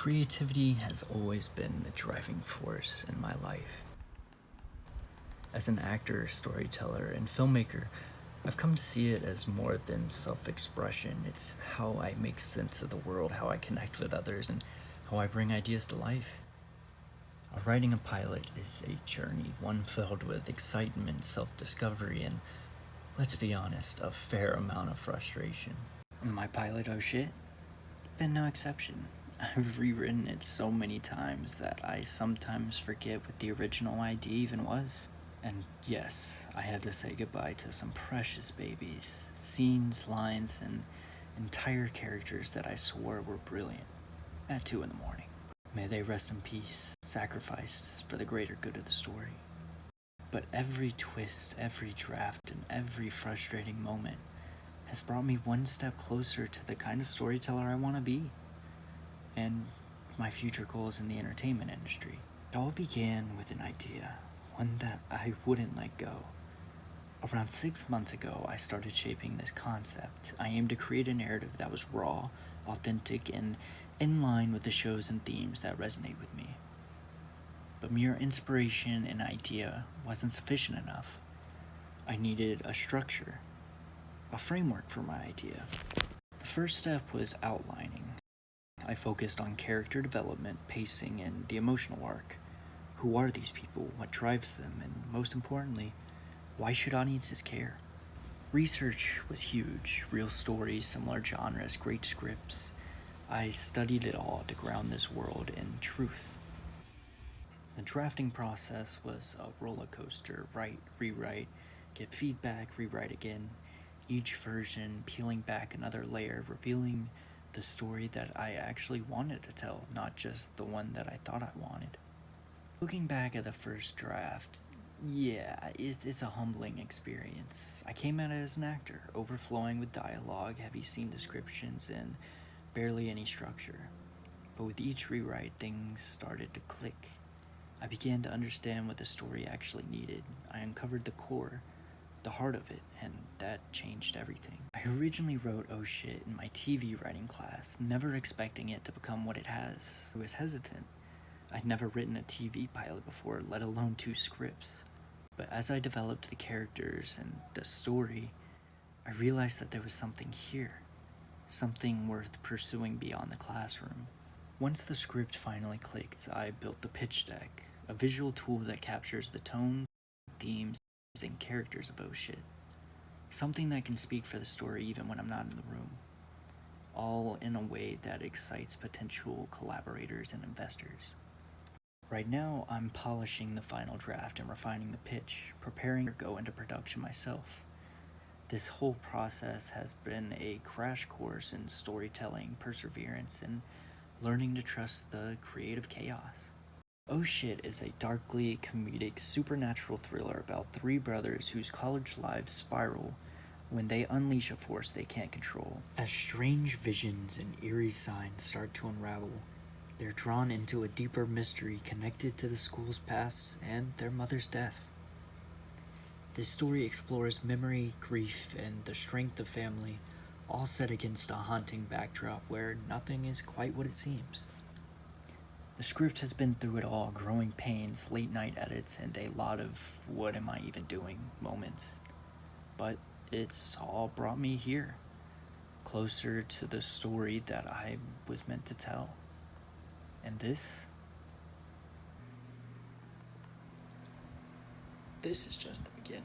Creativity has always been the driving force in my life. As an actor, storyteller, and filmmaker, I've come to see it as more than self-expression. It's how I make sense of the world, how I connect with others, and how I bring ideas to life. Writing a pilot is a journey, one filled with excitement, self-discovery, and, let's be honest, a fair amount of frustration. My pilot, oh shit, been no exception. I've rewritten it so many times that I sometimes forget what the original idea even was. And yes, I had to say goodbye to some precious babies, scenes, lines, and entire characters that I swore were brilliant at 2 in the morning. May they rest in peace, sacrificed for the greater good of the story. But every twist, every draft, and every frustrating moment has brought me one step closer to the kind of storyteller I want to be, and my future goals in the entertainment industry. It all began with an idea, one that I wouldn't let go. Around 6 months ago, I started shaping this concept. I aimed to create a narrative that was raw, authentic, and in line with the shows and themes that resonate with me. But mere inspiration and idea wasn't sufficient enough. I needed a structure, a framework for my idea. The first step was outlining. I focused on character development, pacing, and the emotional arc. Who are these people? What drives them? And most importantly, why should audiences care? Research was huge. Real stories, similar genres, great scripts. I studied it all to ground this world in truth. The drafting process was a roller coaster. Write, rewrite, get feedback, rewrite again. Each version peeling back another layer, revealing the story that I actually wanted to tell, not just the one that I thought I wanted. Looking back at the first draft, yeah, it's a humbling experience. I came at it as an actor, overflowing with dialogue, heavy scene descriptions, and barely any structure. But with each rewrite, things started to click. I began to understand what the story actually needed. I uncovered the core, the heart of it, and that changed everything. I originally wrote Oh Shit in my TV writing class, never expecting it to become what it has. I was hesitant. I'd never written a TV pilot before, let alone 2 scripts. But as I developed the characters and the story, I realized that there was something here, something worth pursuing beyond the classroom. Once the script finally clicked, I built the pitch deck, a visual tool that captures the tone, themes, and characters of Oh Shit. Something that can speak for the story even when I'm not in the room. All in a way that excites potential collaborators and investors. Right now, I'm polishing the final draft and refining the pitch, preparing to go into production myself. This whole process has been a crash course in storytelling, perseverance, and learning to trust the creative chaos. Oh Shit is a darkly comedic supernatural thriller about 3 brothers whose college lives spiral when they unleash a force they can't control. As strange visions and eerie signs start to unravel, they're drawn into a deeper mystery connected to the school's past and their mother's death. This story explores memory, grief, and the strength of family, all set against a haunting backdrop where nothing is quite what it seems. The script has been through it all, growing pains, late night edits, and a lot of what am I even doing moments. But it's all brought me here, closer to the story that I was meant to tell. And this is just the beginning.